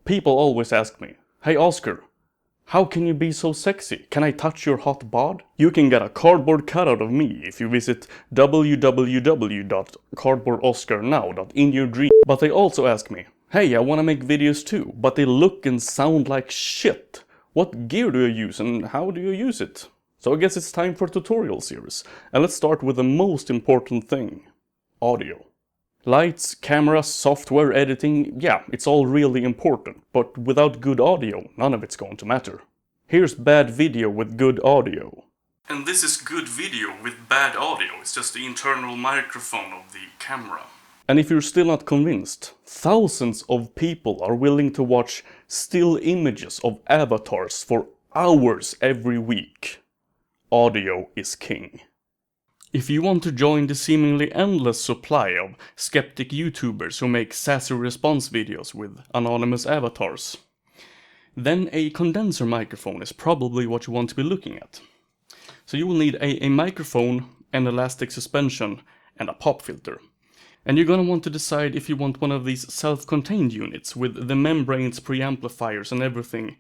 People always ask me, "Hey Oscar, how can you be so sexy? Can I touch your hot bod?" You can get a cardboard cutout of me if you visit www.cardboardoscarnow.inyourdream. But they also ask me, "Hey, I wanna make videos too, but they look and sound like shit. What gear do you use and how do you use it?" So I guess it's time for a tutorial series. And let's start with the most important thing. Audio. Lights, camera, software, editing, yeah, it's all really important, but without good audio, none of it's going to matter. Here's bad video with good audio. And this is good video with bad audio, it's just the internal microphone of the camera. And if you're still not convinced, thousands of people are willing to watch still images of avatars for hours every week. Audio is king. If you want to join the seemingly endless supply of skeptic YouTubers who make sassy response videos with anonymous avatars, then a condenser microphone is probably what you want to be looking at. So you will need a microphone, an elastic suspension, and a pop filter. And you're gonna want to decide if you want one of these self-contained units with the membranes, preamplifiers and everything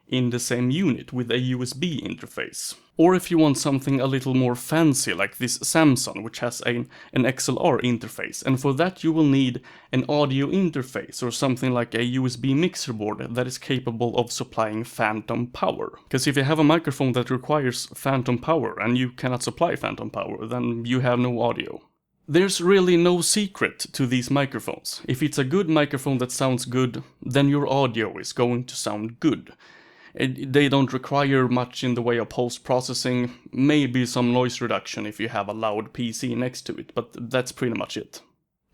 in the same unit with a USB interface. Or if you want something a little more fancy like this Samsung, which has an XLR interface, and for that you will need an audio interface or something like a USB mixer board that is capable of supplying phantom power. Because if you have a microphone that requires phantom power and you cannot supply phantom power, then you have no audio. There's really no secret to these microphones. If it's a good microphone that sounds good, then your audio is going to sound good. They don't require much in the way of post-processing, maybe some noise reduction if you have a loud PC next to it, but that's pretty much it.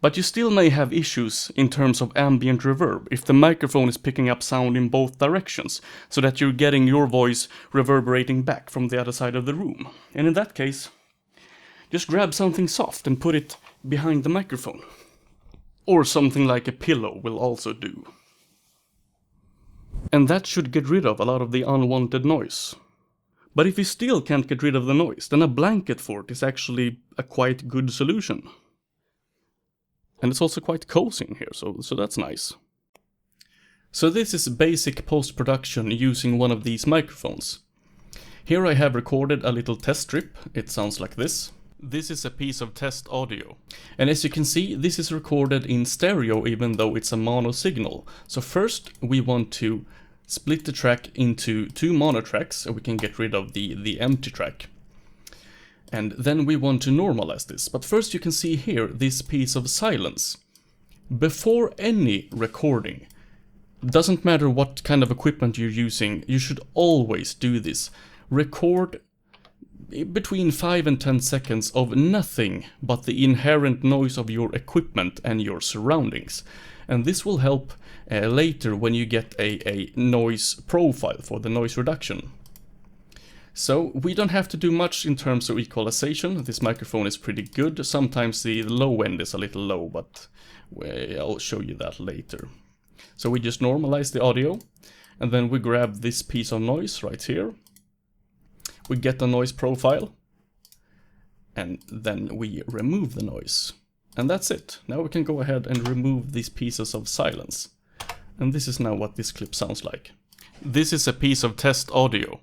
But you still may have issues in terms of ambient reverb if the microphone is picking up sound in both directions, so that you're getting your voice reverberating back from the other side of the room. And in that case, just grab something soft and put it behind the microphone. Or something like a pillow will also do. And that should get rid of a lot of the unwanted noise. But if you still can't get rid of the noise, then a blanket fort is actually a quite good solution. And it's also quite cozy in here, so that's nice. So this is basic post-production using one of these microphones. Here I have recorded a little test strip. It sounds like this. This is a piece of test audio. And as you can see, this is recorded in stereo even though it's a mono signal. So first we want to split the track into two mono tracks so we can get rid of the empty track. And then we want to normalize this. But first you can see here this piece of silence. Before any recording, doesn't matter what kind of equipment you're using, you should always do this. Record between 5 and 10 seconds of nothing but the inherent noise of your equipment and your surroundings. And this will help later when you get a noise profile for the noise reduction. So we don't have to do much in terms of equalization. This microphone is pretty good. Sometimes the low end is a little low, but I'll show you that later. So we just normalize the audio and then we grab this piece of noise right here. We get the noise profile, and then we remove the noise. And that's it. Now we can go ahead and remove these pieces of silence. And this is now what this clip sounds like. This is a piece of test audio.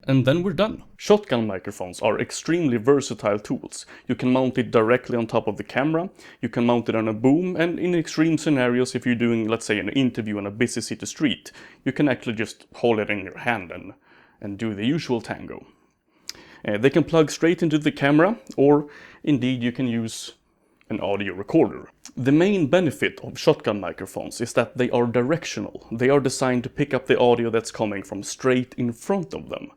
And then we're done. Shotgun microphones are extremely versatile tools. You can mount it directly on top of the camera, you can mount it on a boom, and in extreme scenarios, if you're doing, let's say, an interview on a busy city street, you can actually just hold it in your hand and do the usual tango. They can plug straight into the camera, or indeed you can use an audio recorder. The main benefit of shotgun microphones is that they are directional. They are designed to pick up the audio that's coming from straight in front of them.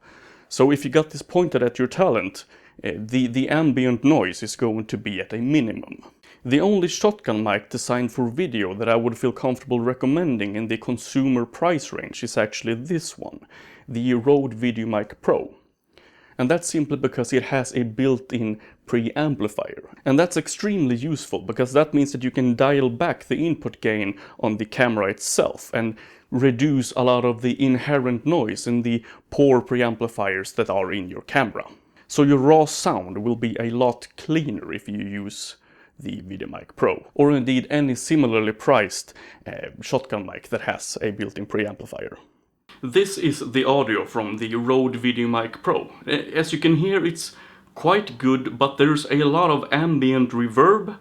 So if you got this pointed at your talent, the ambient noise is going to be at a minimum. The only shotgun mic designed for video that I would feel comfortable recommending in the consumer price range is actually this one, the Rode Videomic Pro. And that's simply because it has a built-in preamplifier. And that's extremely useful because that means that you can dial back the input gain on the camera itself and reduce a lot of the inherent noise in the poor preamplifiers that are in your camera. So your raw sound will be a lot cleaner if you use the Videomic Pro, or indeed any similarly priced shotgun mic that has a built-in preamplifier. This is the audio from the Rode Videomic Pro. As you can hear, it's quite good, but there's a lot of ambient reverb,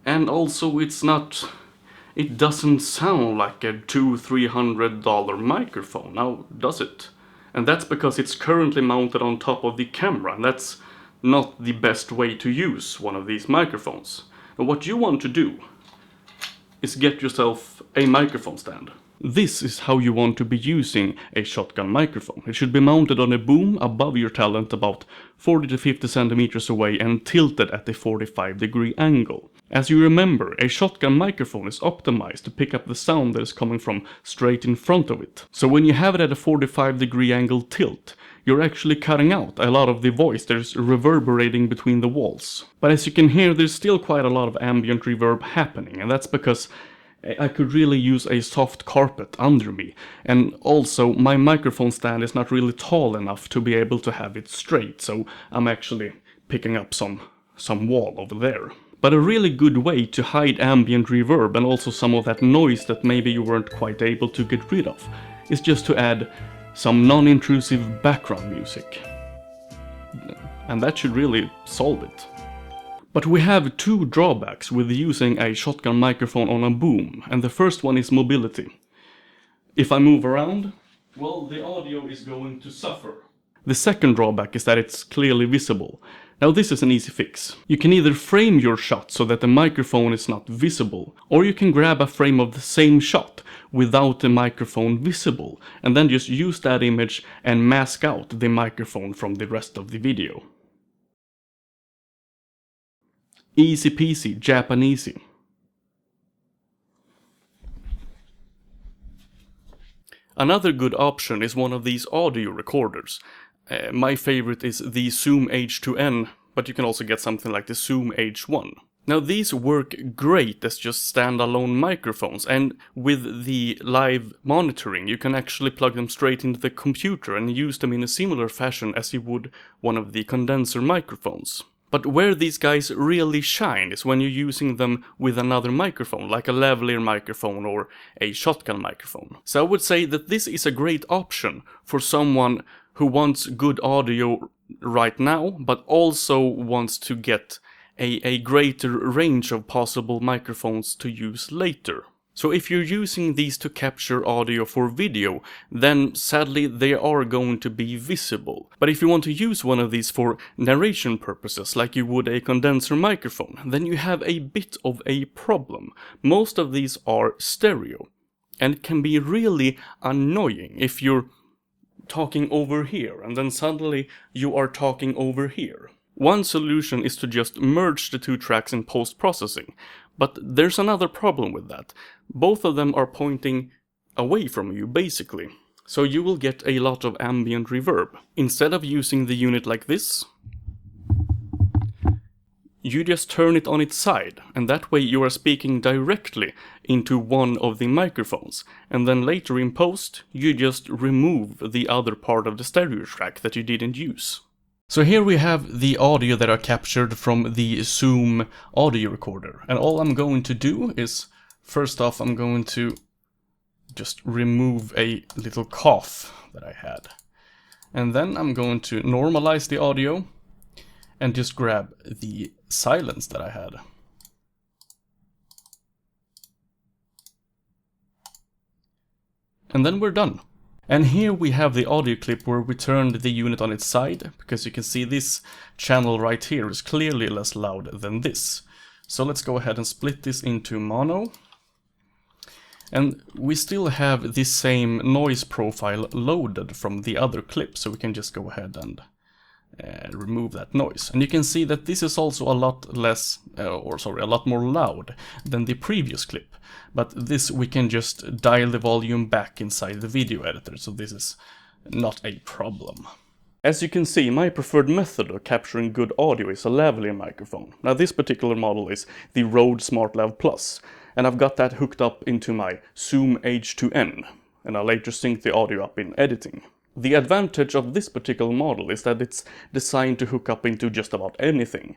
and also it doesn't sound like a $200-300 microphone, now does it? And that's because it's currently mounted on top of the camera, and that's not the best way to use one of these microphones. And what you want to do is get yourself a microphone stand. This is how you want to be using a shotgun microphone. It should be mounted on a boom above your talent about 40 to 50 centimeters away and tilted at a 45-degree angle. As you remember, a shotgun microphone is optimized to pick up the sound that is coming from straight in front of it. So when you have it at a 45-degree angle tilt, you're actually cutting out a lot of the voice that is reverberating between the walls. But as you can hear, there's still quite a lot of ambient reverb happening, and that's because I could really use a soft carpet under me, and also my microphone stand is not really tall enough to be able to have it straight, so I'm actually picking up some wall over there. But a really good way to hide ambient reverb and also some of that noise that maybe you weren't quite able to get rid of is just to add some non-intrusive background music. And that should really solve it. But we have two drawbacks with using a shotgun microphone on a boom, and the first one is mobility. If I move around, well, the audio is going to suffer. The second drawback is that it's clearly visible. Now this is an easy fix. You can either frame your shot so that the microphone is not visible, or you can grab a frame of the same shot without the microphone visible, and then just use that image and mask out the microphone from the rest of the video. Easy peasy, Japanesey. Another good option is one of these audio recorders. My favorite is the Zoom H2N, but you can also get something like the Zoom H1. Now these work great as just standalone microphones, and with the live monitoring you can actually plug them straight into the computer and use them in a similar fashion as you would one of the condenser microphones. But where these guys really shine is when you're using them with another microphone, like a lavalier microphone or a shotgun microphone. So I would say that this is a great option for someone who wants good audio right now, but also wants to get a greater range of possible microphones to use later. So if you're using these to capture audio for video, then sadly they are going to be visible. But if you want to use one of these for narration purposes, like you would a condenser microphone, then you have a bit of a problem. Most of these are stereo, and it can be really annoying if you're talking over here, and then suddenly you are talking over here. One solution is to just merge the two tracks in post-processing, but there's another problem with that. Both of them are pointing away from you, basically. So you will get a lot of ambient reverb. Instead of using the unit like this, you just turn it on its side, and that way you are speaking directly into one of the microphones. And then later in post, you just remove the other part of the stereo track that you didn't use. So here we have the audio that are captured from the Zoom audio recorder. And all I'm going to do is, first off, I'm going to just remove a little cough that I had. And then I'm going to normalize the audio and just grab the silence that I had. And then we're done. And here we have the audio clip where we turned the unit on its side, because you can see this channel right here is clearly less loud than this. So let's go ahead and split this into mono. And we still have this same noise profile loaded from the other clip, so we can just go ahead and remove that noise. And you can see that this is also a lot less, a lot more loud than the previous clip. But this we can just dial the volume back inside the video editor, so this is not a problem. As you can see, my preferred method of capturing good audio is a lavalier microphone. Now this particular model is the Rode SmartLav Plus, and I've got that hooked up into my Zoom H2N, and I'll later sync the audio up in editing. The advantage of this particular model is that it's designed to hook up into just about anything,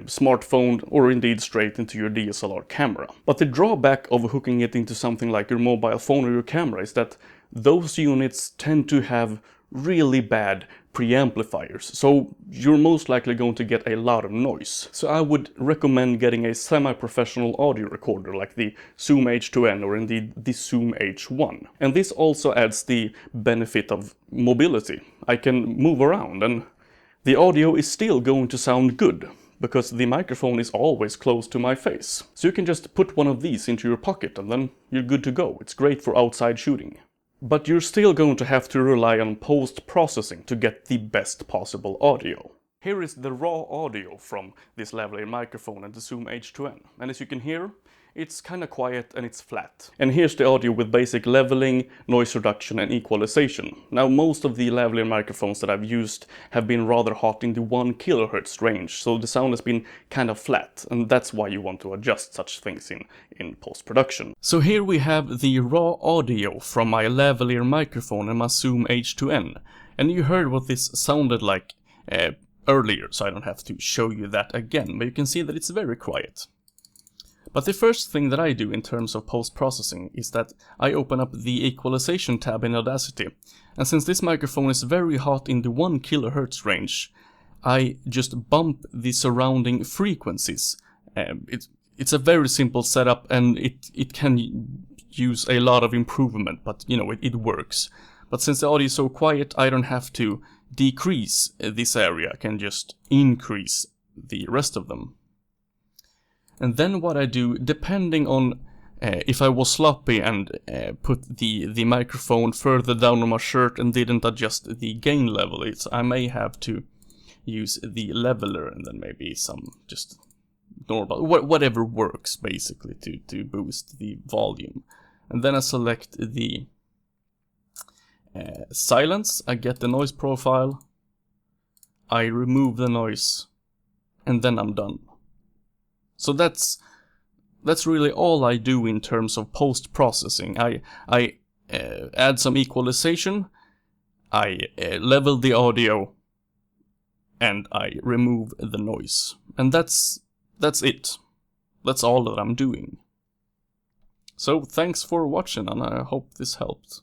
smartphone or indeed straight into your DSLR camera. But the drawback of hooking it into something like your mobile phone or your camera is that those units tend to have really bad preamplifiers, so you're most likely going to get a lot of noise. So I would recommend getting a semi-professional audio recorder like the Zoom H2n or indeed the Zoom H1. And this also adds the benefit of mobility. I can move around and the audio is still going to sound good, because the microphone is always close to my face. So you can just put one of these into your pocket and then you're good to go. It's great for outside shooting. But you're still going to have to rely on post-processing to get the best possible audio. Here is the raw audio from this lavalier microphone and the Zoom H2n. And as you can hear, it's kinda quiet and it's flat. And here's the audio with basic leveling, noise reduction and equalization. Now most of the lavalier microphones that I've used have been rather hot in the 1 kHz range, so the sound has been kind of flat, and that's why you want to adjust such things in post-production. So here we have the raw audio from my lavalier microphone and my Zoom H2n. And you heard what this sounded like earlier, so I don't have to show you that again, but you can see that it's very quiet. But the first thing that I do in terms of post-processing is that I open up the equalization tab in Audacity. And since this microphone is very hot in the 1 kHz range, I just bump the surrounding frequencies. It's a very simple setup and it can use a lot of improvement, but you know, it works. But since the audio is so quiet, I don't have to decrease this area, I can just increase the rest of them. And then what I do, depending on if I was sloppy and put the microphone further down on my shirt and didn't adjust the gain level, I may have to use the leveler and then maybe some just normal, whatever works basically to boost the volume. And then I select the silence, I get the noise profile, I remove the noise, and then I'm done. So that's really all I do in terms of post-processing. I add some equalization, I level the audio, and I remove the noise. And that's it. That's all that I'm doing. So thanks for watching, and I hope this helped.